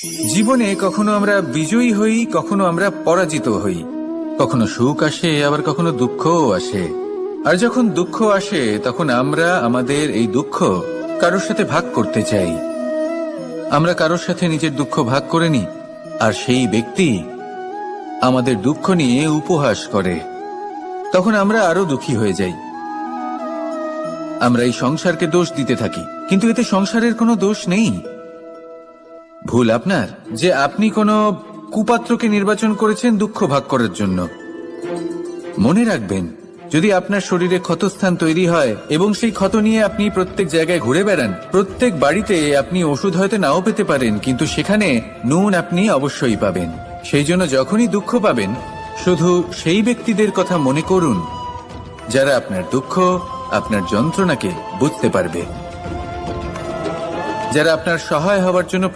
জীবনে কখনো আমরা বিজয়ী হই, কখনো আমরা পরাজিত হই। কখনো সুখ আসে, আবার কখনো দুঃখও আসে। আর যখন দুঃখ আসে তখন আমরা আমাদের এই দুঃখ কারোর সাথে ভাগ করতে চাই। আমরা কারোর সাথে নিজের দুঃখ ভাগ করে নিই, আর সেই ব্যক্তি আমাদের দুঃখ নিয়ে উপহাস করে। তখন আমরা আরো দুঃখী হয়ে যাই। আমরা এই সংসারকে দোষ দিতে থাকি, কিন্তু এতে সংসারের কোনো দোষ নেই। ভুল আপনার যে আপনি কোনো কুপাত্রকে নির্বাচন করেছেন দুঃখ ভাগ করার জন্য। মনে রাখবেন, যদি আপনার শরীরে ক্ষতস্থান তৈরি হয় এবং সেই ক্ষত নিয়ে আপনি প্রত্যেক জায়গায় ঘুরে বেড়ান, প্রত্যেক বাড়িতে আপনি ওষুধ হয়তো নাও পেতে পারেন, কিন্তু সেখানে নুন আপনি অবশ্যই পাবেন। সেই জন্য যখনই দুঃখ পাবেন, শুধু সেই ব্যক্তিদের কথা মনে করুন যারা আপনার দুঃখ, আপনার যন্ত্রণাকে বুঝতে পারবে, যারা আপনার সহায় হওয়ার জন্য